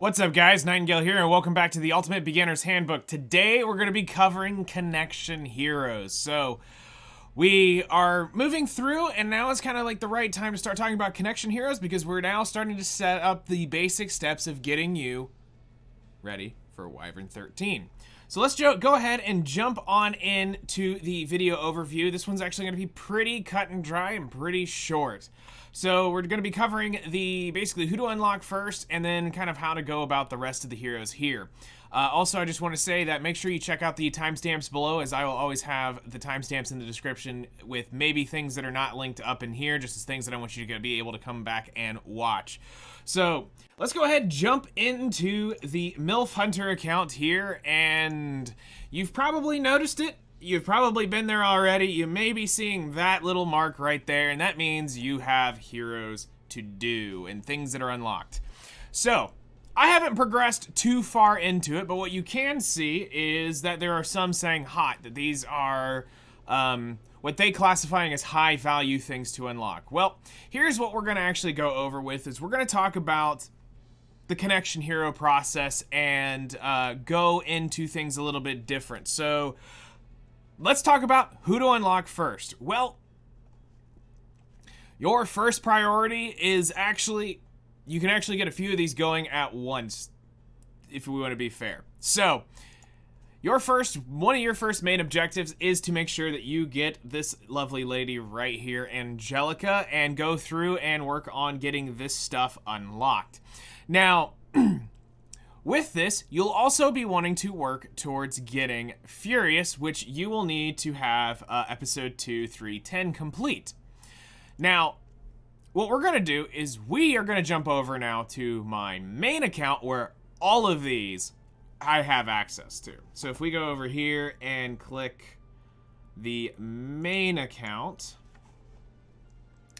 What's up, guys? Nightingale here, and welcome back to the Ultimate Beginner's Handbook. Today, we're going to be covering connection heroes. So, we are moving through, and now is kind of like the right time to start talking about connection heroes because we're now starting to set up the basic steps of getting you ready for Wyvern 13. So let's go ahead and jump on into the video overview. This one's actually going to be pretty cut and dry and pretty short. So we're going to be covering basically who to unlock first and then kind of how to go about the rest of the heroes here. Also, I just want to say that make sure you check out the timestamps below, as I will always have the timestamps in the description with maybe things that are not linked up in here, just as things that I want you to be able to come back and watch. So let's go ahead and jump into the MILF Hunter account here, and you've probably noticed it. You've probably been there already. You may be seeing that little mark right there, and that means you have heroes to do and things that are unlocked. So I haven't progressed too far into it, but what you can see is that there are some saying hot, that these are what they classifying as high value things to unlock. Well, here's what we're going to actually go over with is we're going to talk about the connection hero process and go into things a little bit different. So let's talk about who to unlock first. Well, your first priority is you can actually get a few of these going at once, if we want to be fair. So, one of your first main objectives is to make sure that you get this lovely lady right here, Angelica, and go through and work on getting this stuff unlocked. Now, with this, you'll also be wanting to work towards getting Furious, which you will need to have episode 2, 3, 10 complete. Now, what we're going to do is we are going to jump over now to my main account where all of these I have access to. So if we go over here and click the main account,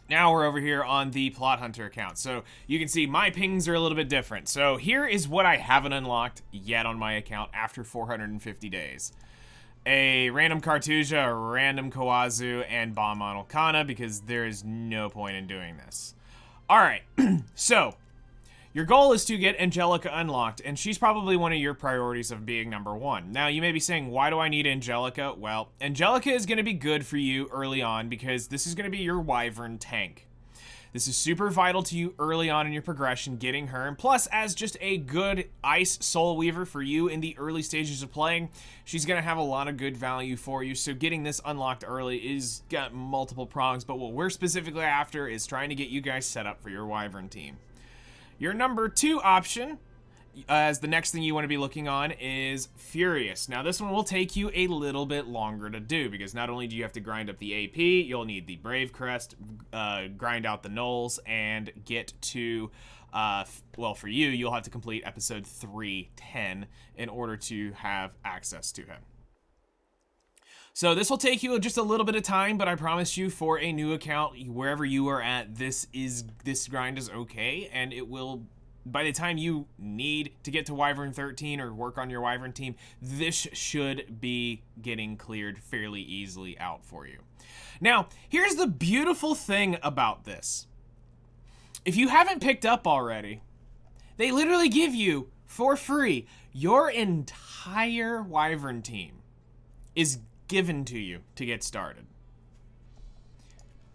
now we're over here on the Plot Hunter account. So you can see my pings are a little bit different. So here is what I haven't unlocked yet on my account after 450 days. A random Cartuja, a random Kawazu, and Bomb on Olkana, because there is no point in doing this. Alright, so your goal is to get Angelica unlocked, and she's probably one of your priorities of being number 1. Now, you may be saying, why do I need Angelica? Well, Angelica is going to be good for you early on because this is going to be your Wyvern tank. This is super vital to you early on in your progression, getting her, and plus, as just a good Ice Soul Weaver for you in the early stages of playing, she's going to have a lot of good value for you, so getting this unlocked early is got multiple prongs, but what we're specifically after is trying to get you guys set up for your Wyvern team. Your number 2 option, as the next thing you want to be looking on, is Furious. Now, this one will take you a little bit longer to do, because not only do you have to grind up the AP, you'll need the Brave Crest, grind out the Knolls, and get to, well, for you, you'll have to complete episode 310 in order to have access to him. So this will take you just a little bit of time, but I promise you for a new account, wherever you are at, this grind is okay, and it will, by the time you need to get to Wyvern 13 or work on your Wyvern team, this should be getting cleared fairly easily out for you. Now, here's the beautiful thing about this. If you haven't picked up already, they literally give you, for free, your entire Wyvern team is given to you to get started.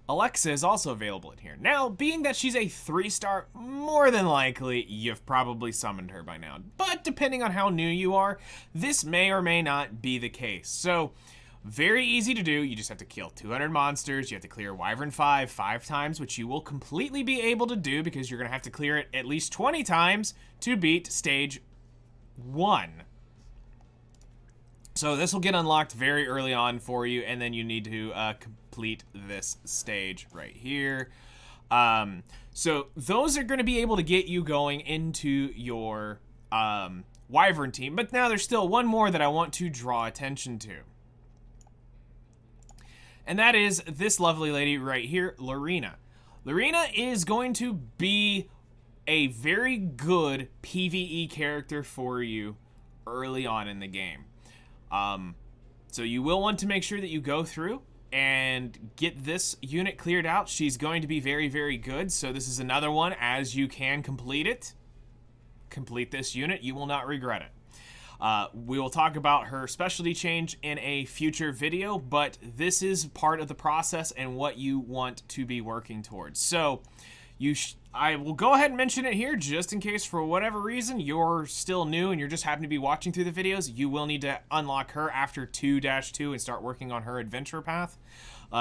Alexa is also available in here. Now, being that she's a 3-star, more than likely you've probably summoned her by now. But depending on how new you are, this may or may not be the case. So, very easy to do. You just have to kill 200 monsters. You have to clear Wyvern 5 times, which you will completely be able to do because you're going to have to clear it at least 20 times to beat stage 1. So this will get unlocked very early on for you, and then you need to complete this stage right here. So those are going to be able to get you going into your Wyvern team. But now there's still one more that I want to draw attention to. And that is this lovely lady right here, Lorena. Lorena is going to be a very good PvE character for you early on in the game. So you will want to make sure that you go through and get this unit cleared out. She's going to be very, very good. So this is another one, as you can complete it, complete this unit, you will not regret it. We will talk about her specialty change in a future video, but this is part of the process and what you want to be working towards. So I will go ahead and mention it here just in case for whatever reason you're still new and you're just happen to be watching through the videos. You will need to unlock her after 2-2 and start working on her adventure path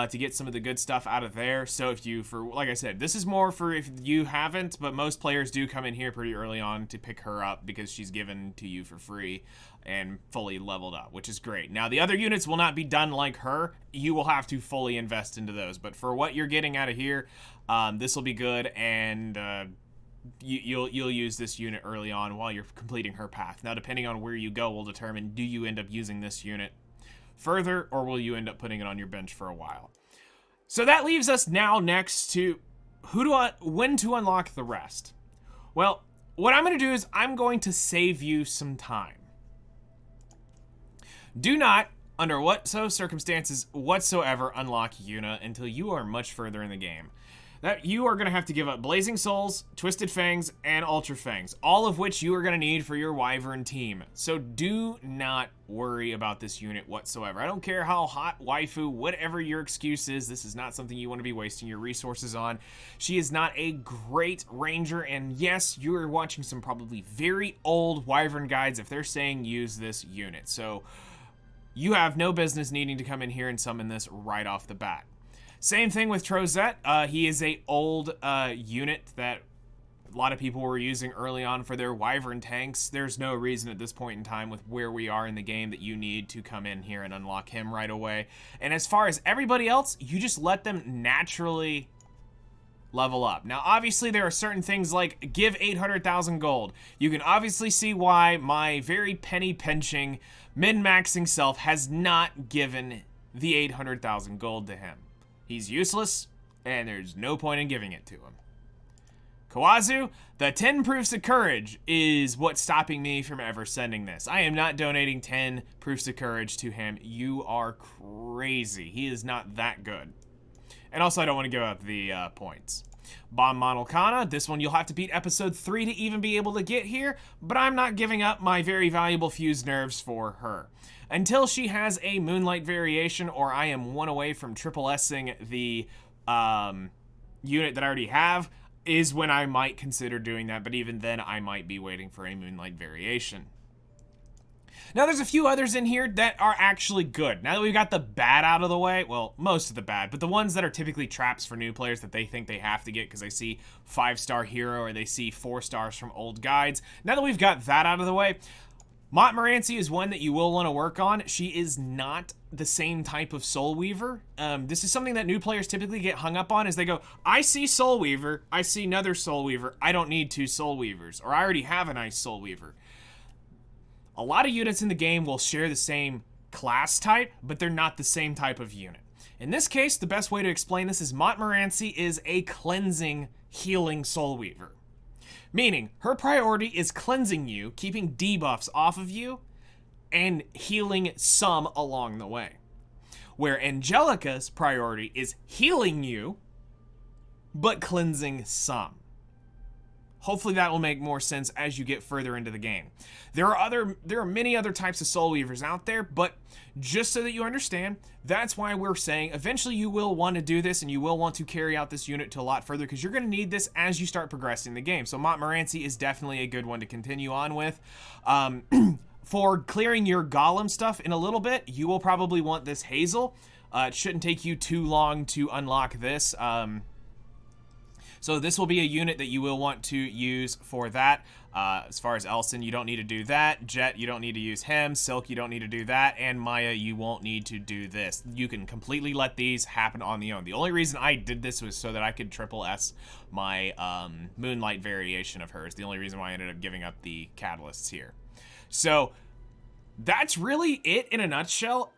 to get some of the good stuff out of there. So if you, like I said, this is more for if you haven't, but most players do come in here pretty early on to pick her up because she's given to you for free and fully leveled up, which is great. Now, the other units will not be done like her. You will have to fully invest into those, but for what you're getting out of here, this will be good, and you'll use this unit early on while you're completing her path. Now, depending on where you go will determine, do you end up using this unit further, or will you end up putting it on your bench for a while? So that leaves us now next to when to unlock the rest. Well, what I'm going to do is I'm going to save you some time. Do not, under circumstances whatsoever, unlock Yuna until you are much further in the game. That you are going to have to give up Blazing Souls, Twisted Fangs, and Ultra Fangs, all of which you are going to need for your Wyvern team. So do not worry about this unit whatsoever. I don't care how hot, waifu, whatever your excuse is, this is not something you want to be wasting your resources on. She is not a great ranger, and yes, you are watching some probably very old Wyvern guides if they're saying use this unit. So you have no business needing to come in here and summon this right off the bat. Same thing with Trozette. He is a old unit that a lot of people were using early on for their Wyvern tanks. There's no reason at this point in time with where we are in the game that you need to come in here and unlock him right away. And as far as everybody else, you just let them naturally level up. Now, obviously, there are certain things like give 800,000 gold. You can obviously see why my very penny-pinching, min-maxing self has not given the 800,000 gold to him. He's useless, and there's no point in giving it to him. Kawazu, the 10 proofs of courage is what's stopping me from ever sending this. I am not donating 10 proofs of courage to him. You are crazy. He is not that good. And also, I don't want to give up the points. Bomb Monalcana, this one you'll have to beat episode 3 to even be able to get here, but I'm not giving up my very valuable fused nerves for her. Until she has a Moonlight variation, or I am one away from triple S-ing the unit that I already have, is when I might consider doing that, but even then I might be waiting for a Moonlight variation. Now, there's a few others in here that are actually good. Now that we've got the bad out of the way, well, most of the bad, but the ones that are typically traps for new players that they think they have to get because they see 5-star hero or they see 4 stars from old guides. Now that we've got that out of the way, Montmorency is one that you will want to work on. She is not the same type of Soul Weaver. This is something that new players typically get hung up on, is they go, I see Soul Weaver, I see another Soul Weaver, I don't need 2 Soul Weavers, or I already have a nice Soul Weaver. A lot of units in the game will share the same class type, but they're not the same type of unit. In this case, the best way to explain this is Montmorency is a cleansing, healing Soul Weaver. Meaning, her priority is cleansing you, keeping debuffs off of you, and healing some along the way. Where Angelica's priority is healing you, but cleansing some. Hopefully that will make more sense as you get further into the game. There are many other types of Soul Weavers out there, but just so that you understand, that's why we're saying eventually you will want to do this and you will want to carry out this unit to a lot further because you're going to need this as you start progressing the game. So Montmorency is definitely a good one to continue on with. For clearing your Golem stuff in a little bit, you will probably want this Hazel. It shouldn't take you too long to unlock this. So this will be a unit that you will want to use for that. As far as Elson, you don't need to do that. Jet, you don't need to use him. Silk, you don't need to do that. And Maya, you won't need to do this. You can completely let these happen on their own. The only reason I did this was so that I could triple S my Moonlight variation of hers. The only reason why I ended up giving up the catalysts here. So that's really it in a nutshell.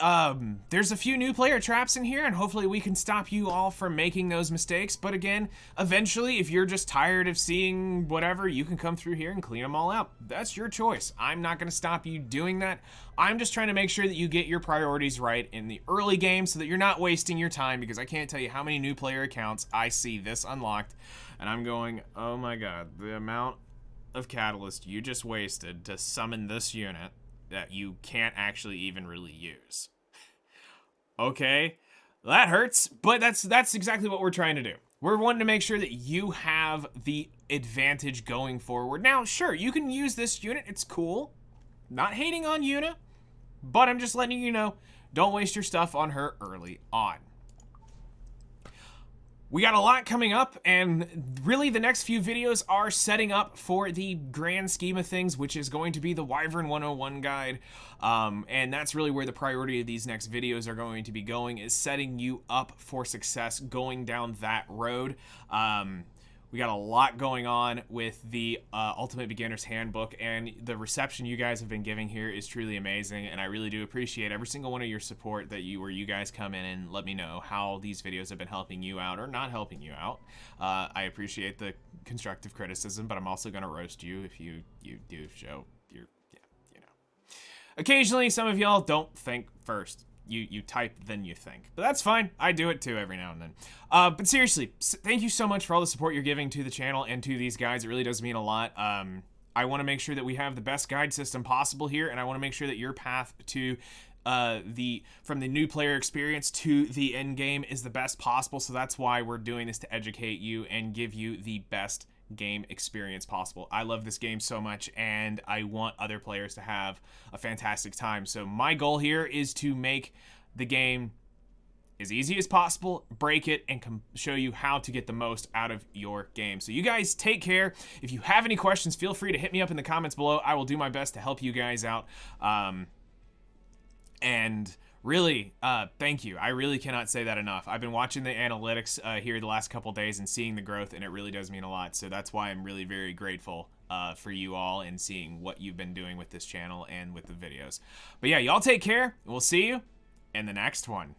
There's a few new player traps in here, and hopefully we can stop you all from making those mistakes. But again, eventually, if you're just tired of seeing whatever, you can come through here and clean them all out. That's your choice. I'm not going to stop you doing that. I'm just trying to make sure that you get your priorities right in the early game so that you're not wasting your time, because I can't tell you how many new player accounts I see this unlocked, and I'm going, oh my god, the amount of catalyst you just wasted to summon this unit that you can't actually even really use. Okay, that hurts, but that's exactly what we're trying to do. We're wanting to make sure that you have the advantage going forward. Now, sure, you can use this unit. It's cool. Not hating on Yuna, but I'm just letting you know, don't waste your stuff on her early on. We got a lot coming up, and really the next few videos are setting up for the grand scheme of things, which is going to be the Wyvern 101 guide. And that's really where the priority of these next videos are going to be going, is setting you up for success going down that road. We got a lot going on with the Ultimate Beginner's Handbook, and the reception you guys have been giving here is truly amazing, and I really do appreciate every single one of your support where you guys come in and let me know how these videos have been helping you out or not helping you out. I appreciate the constructive criticism, but I'm also going to roast you if you do show your, you know. Occasionally, some of y'all don't think first. You type, then you think. But that's fine. I do it too every now and then. But seriously, thank you so much for all the support you're giving to the channel and to these guides. It really does mean a lot. I want to make sure that we have the best guide system possible here, and I want to make sure that your path to from the new player experience to the end game is the best possible. So that's why we're doing this, to educate you and give you the best game experience possible. I love this game so much, and I want other players to have a fantastic time. So my goal here is to make the game as easy as possible, break it, and show you how to get the most out of your game. So you guys take care. If you have any questions, feel free to hit me up in the comments below. I will do my best to help you guys out. And really, thank you. I really cannot say that enough. I've been watching the analytics here the last couple days and seeing the growth, and it really does mean a lot. So that's why I'm really very grateful for you all and seeing what you've been doing with this channel and with the videos. But yeah, y'all take care. We'll see you in the next one.